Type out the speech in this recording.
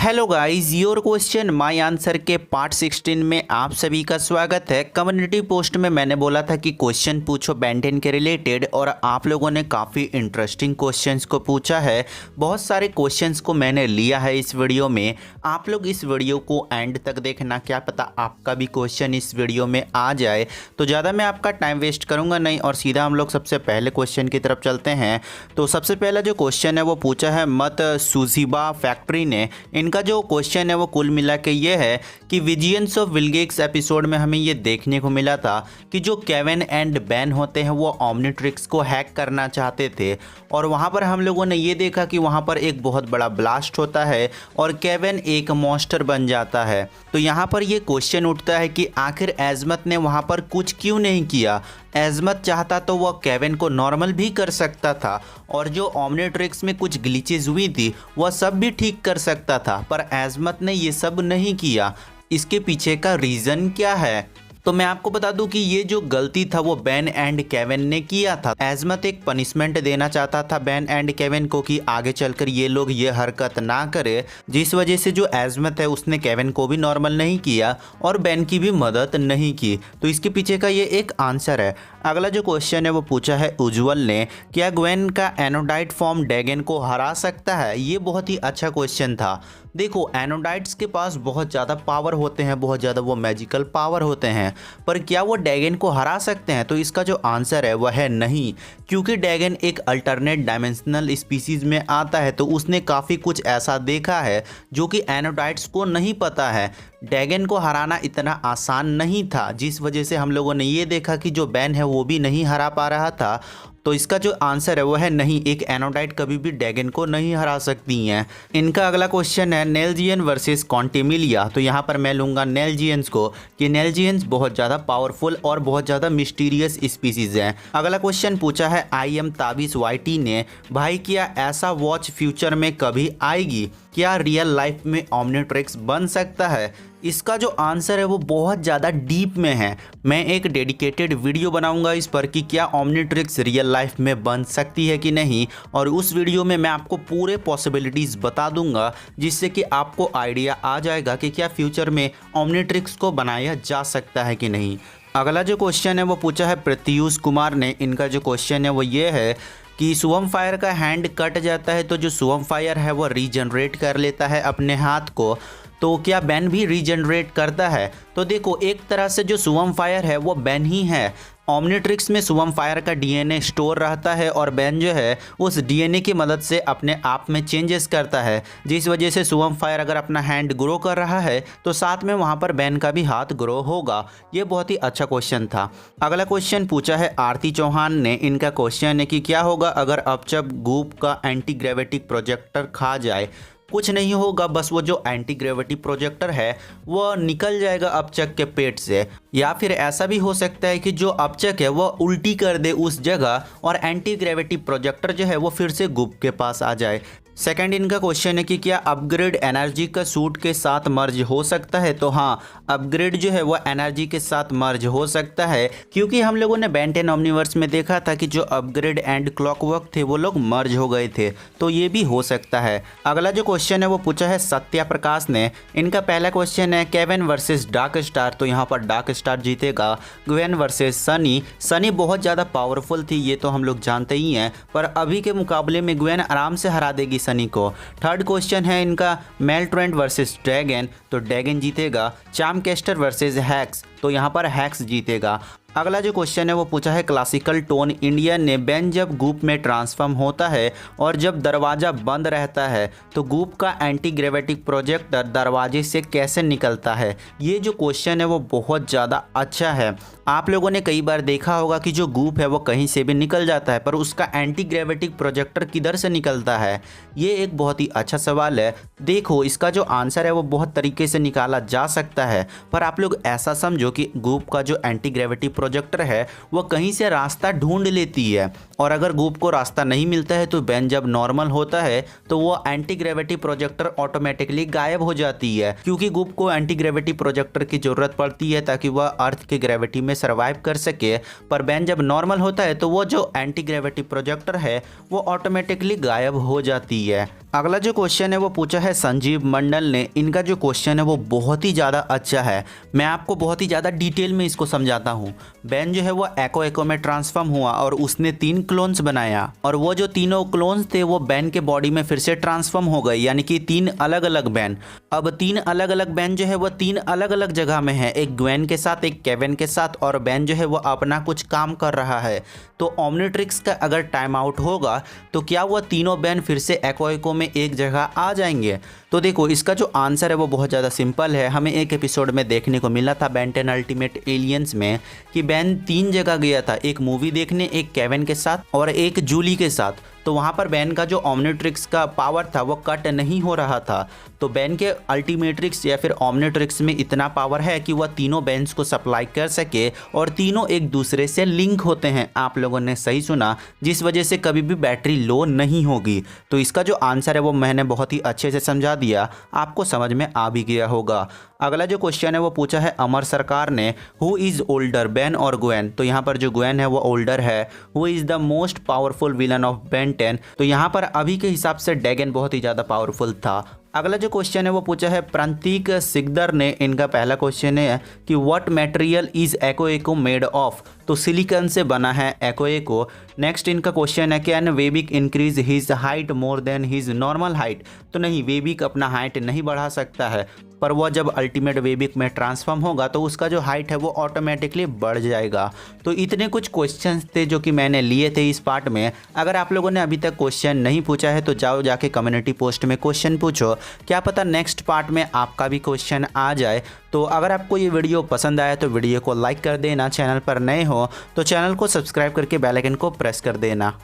Hello guys, your question my answer के part 16 में आप सभी का स्वागत है। कम्युनिटी पोस्ट में मैंने बोला था कि क्वेश्चन पूछो बेन 10 के रिलेटेड, और आप लोगों ने काफ़ी इंटरेस्टिंग क्वेश्चंस को पूछा है। बहुत सारे क्वेश्चंस को मैंने लिया है इस वीडियो में। आप लोग इस वीडियो को एंड तक देखना, क्या पता आपका भी क्वेश्चन इस वीडियो में आ जाए। तो ज़्यादा मैं आपका टाइम वेस्ट करूँगा नहीं और सीधा हम लोग सबसे पहले क्वेश्चन की तरफ चलते हैं। तो सबसे पहला जो क्वेश्चन है वो पूछा है मत सुजीबा फैक्ट्री ने। इनका जो क्वेश्चन है वो कुल मिला के ये है कि विजियंस ऑफ बिल गेट्स एपिसोड में हमें ये देखने को मिला था कि जो केविन एंड बेन होते हैं वो ओमनिट्रिक्स को हैक करना चाहते थे, और वहाँ पर हम लोगों ने ये देखा कि वहाँ पर एक बहुत बड़ा ब्लास्ट होता है और केविन एक मॉन्स्टर बन जाता है। तो यहाँ पर ये क्वेश्चन उठता है कि आखिर एज़मथ ने वहाँ पर कुछ क्यों नहीं किया। एज़मथ चाहता तो वह केविन को नॉर्मल भी कर सकता था, और जो ओमनिट्रिक्स में कुछ ग्लिचेस हुई थी वह सब भी ठीक कर सकता था, पर एज़मथ ने ये सब नहीं किया। इसके पीछे का रीज़न क्या है? तो मैं आपको बता दूं कि ये जो गलती था वो बेन एंड केविन ने किया था। एज़मथ एक पनिशमेंट देना चाहता था बेन एंड केविन को कि आगे चलकर ये लोग ये हरकत ना करे, जिस वजह से जो एज़मथ है उसने केविन को भी नॉर्मल नहीं किया और बेन की भी मदद नहीं की। तो इसके पीछे का ये एक आंसर है। अगला जो क्वेश्चन है वो पूछा है उज्जवल ने, क्या ग्वेन का एनोडाइट फॉर्म ड्रैगन को हरा सकता है? ये बहुत ही अच्छा क्वेश्चन था। देखो, एनोडाइट्स के पास बहुत ज़्यादा पावर होते हैं, बहुत ज़्यादा वो मैजिकल पावर होते हैं, पर क्या वो ड्रैगन को हरा सकते हैं? तो इसका जो आंसर है वह है नहीं, क्योंकि ड्रैगन एक अल्टरनेट डायमेंशनल स्पीसीज में आता है, तो उसने काफ़ी कुछ ऐसा देखा है जो कि एनोडाइट्स को नहीं पता है। ड्रैगन को हराना इतना आसान नहीं था, जिस वजह से हम लोगों ने ये देखा कि जो बेन है वो भी नहीं हरा पा रहा था। तो इसका जो आंसर है वो है नहीं, एक एनोडाइट कभी भी ड्रैगन को नहीं हरा सकती हैं। इनका अगला क्वेश्चन है नेल्जियन वर्सेस कॉन्टिमिलिया। तो यहाँ पर मैं लूँगा नेल्जियंस को, कि नेल्जियंस बहुत ज़्यादा पावरफुल और बहुत ज़्यादा मिस्टीरियस स्पीसीज हैं। अगला क्वेश्चन पूछा है आई एम ताबिस वाईटी ने, भाई क्या ऐसा वॉच फ्यूचर में कभी आएगी? क्या रियल लाइफ में ओमनिट्रिक्स बन सकता है? इसका जो आंसर है वो बहुत ज़्यादा डीप में है। मैं एक डेडिकेटेड वीडियो बनाऊंगा इस पर कि क्या ओमनिट्रिक्स रियल लाइफ में बन सकती है कि नहीं, और उस वीडियो में मैं आपको पूरे पॉसिबिलिटीज़ बता दूंगा, जिससे कि आपको आइडिया आ जाएगा कि क्या फ्यूचर में ओमनिट्रिक्स को बनाया जा सकता है कि नहीं। अगला जो क्वेश्चन है वो पूछा है प्रत्युष कुमार ने। इनका जो क्वेश्चन है वो ये है कि स्वम फायर का हैंड कट जाता है तो जो स्वम फायर है वो रीजनरेट कर लेता है अपने हाथ को, तो क्या बेन भी रीजनरेट करता है? तो देखो, एक तरह से जो स्वम फायर है वो बेन ही है। ओमनिट्रिक्स में स्वम फायर का डीएनए स्टोर रहता है और बेन जो है उस डीएनए की मदद से अपने आप में चेंजेस करता है, जिस वजह से स्वम फायर अगर अपना हैंड ग्रो कर रहा है तो साथ में वहाँ पर बेन का भी हाथ ग्रो होगा। ये बहुत ही अच्छा क्वेश्चन था। अगला क्वेश्चन पूछा है आरती चौहान ने। इनका क्वेश्चन है कि क्या होगा अगर अपचप गूप का एंटी ग्रेविटिक प्रोजेक्टर खा जाए? कुछ नहीं होगा, बस वो जो एंटी ग्रेविटी प्रोजेक्टर है वो निकल जाएगा अपचक के पेट से, या फिर ऐसा भी हो सकता है कि जो अपचक है वो उल्टी कर दे उस जगह और एंटी ग्रेविटी प्रोजेक्टर जो है वो फिर से गुप के पास आ जाए। सेकंड इनका क्वेश्चन है कि क्या अपग्रेड एनर्जी का सूट के साथ मर्ज हो सकता है? तो हाँ, अपग्रेड जो है वो एनर्जी के साथ मर्ज हो सकता है, क्योंकि हम लोगों ने बेन 10 ओमनिवर्स में देखा था कि जो अपग्रेड एंड क्लॉकवर्क थे वो लोग मर्ज हो गए थे, तो ये भी हो सकता है। अगला जो क्वेश्चन है वो पूछा है सत्या प्रकाश ने। इनका पहला क्वेश्चन है केविन वर्सेस डार्क स्टार। तो यहाँ पर डार्क स्टार जीतेगा। Gwen versus Sunny. सनी बहुत ज़्यादा पावरफुल थी, ये तो हम लोग जानते ही हैं, पर अभी के मुकाबले में ग्वेन आराम से हरा देगी सनी को। थर्ड क्वेश्चन है इनका मेल ट्रेंट वर्सेस ड्रैगन। तो ड्रैगन जीतेगा। Charm castor versus hacks. तो यहाँ पर हैक्स जीतेगा। अगला जो क्वेश्चन है वो पूछा है क्लासिकल टोन इंडियन ने। बेन जब गूप में ट्रांसफॉर्म होता है और जब दरवाज़ा बंद रहता है तो गूप का एंटी ग्रेविटिक प्रोजेक्टर दरवाजे से कैसे निकलता है? ये जो क्वेश्चन है वो बहुत ज़्यादा अच्छा है। आप लोगों ने कई बार देखा होगा कि जो गूप है वो कहीं से भी निकल जाता है, पर उसका एंटी ग्रेविटिक प्रोजेक्टर किधर से निकलता है? ये एक बहुत ही अच्छा सवाल है। देखो, इसका जो आंसर है वो बहुत तरीके से निकाला जा सकता है, पर आप लोग ऐसा समझो कि गूप का जो एंटी ग्रेविटी प्रोजेक्टर है वो कहीं से रास्ता ढूंढ लेती है। और अगर गुप को रास्ता नहीं मिलता है तो बेन जब नॉर्मल होता है तो वो एंटी ग्रेविटी प्रोजेक्टर ऑटोमेटिकली गायब हो जाती है, क्योंकि गुप को एंटी ग्रेविटी प्रोजेक्टर की जरूरत पड़ती है ताकि वह अर्थ की ग्रेविटी में सर्वाइव कर सके। पर बेन जब नॉर्मल होता है तो वो जो एंटी ग्रेविटी प्रोजेक्टर है वो ऑटोमेटिकली गायब हो जाती है। अगला जो क्वेश्चन है वो पूछा है संजीव मंडल ने। इनका जो क्वेश्चन है वो बहुत ही ज़्यादा अच्छा है, मैं आपको बहुत ही ज़्यादा डिटेल में इसको समझाता हूँ। बेन जो है वो एको में ट्रांसफॉर्म हुआ और उसने 3 क्लोन्स बनाया, और वो जो तीनों क्लोन्स थे वो बेन के बॉडी में फिर से ट्रांसफॉर्म हो गए, यानी कि 3 अलग अलग बेन। अब 3 अलग अलग बेन जो है वो 3 अलग अलग जगह में है, एक ग्वेन के साथ, एक केविन के साथ, और बेन जो है वो अपना कुछ काम कर रहा है। तो ओमनिट्रिक्स का अगर टाइम आउट होगा तो क्या वह तीनों बेन फिर से एको में एक जगह आ जाएंगे? तो देखो, इसका जो आंसर है वो बहुत ज़्यादा सिंपल है। हमें एक एपिसोड में देखने को मिला था बेन 10 अल्टीमेट एलियंस में कि बेन 3 जगह गया था, एक मूवी देखने, एक केविन के साथ और एक जूली के साथ। तो वहाँ पर बेन का जो ओमनिट्रिक्स का पावर था वो कट नहीं हो रहा था। तो बेन के अल्टीमेट्रिक्स या फिर ओमनिट्रिक्स में इतना पावर है कि वह तीनों बेन्स को सप्लाई कर सके और तीनों एक दूसरे से लिंक होते हैं। आप लोगों ने सही सुना, जिस वजह से कभी भी बैटरी लो नहीं होगी। तो इसका जो आंसर है वो मैंने बहुत ही अच्छे से समझा दिया, आपको समझ में आ भी गया होगा। अगला जो क्वेश्चन है वो पूछा है अमर सरकार ने, हु इज़ ओल्डर, बेन और ग्वेन? तो यहाँ पर जो ग्वेन है वो ओल्डर है। Who is the most powerful villain of Ben 10? तो यहाँ पर अभी के हिसाब से डेगन बहुत ही ज़्यादा पावरफुल था। अगला जो क्वेश्चन है वो पूछा है प्रतीक सिकदर ने। इनका पहला क्वेश्चन है कि what material is Echo made of? तो सिलिकॉन से बना है एको। नेक्स्ट इनका क्वेश्चन है कैन वेबिक increase his height more than his normal height? तो नहीं, वेबिक अपना हाइट नहीं बढ़ा सकता है, पर वह जब अल्टीमेट वेबिक में ट्रांसफॉर्म होगा तो उसका जो हाइट है वो ऑटोमेटिकली बढ़ जाएगा। तो इतने कुछ क्वेश्चंस थे जो कि मैंने लिए थे इस पार्ट में। अगर आप लोगों ने अभी तक क्वेश्चन नहीं पूछा है तो जाओ जाके कम्युनिटी पोस्ट में क्वेश्चन पूछो, क्या पता नेक्स्ट पार्ट में आपका भी क्वेश्चन आ जाए। तो अगर आपको ये वीडियो पसंद आया तो वीडियो को लाइक कर देना, चैनल पर नए हो तो चैनल को सब्सक्राइब करके बेल आइकन को प्रेस कर देना।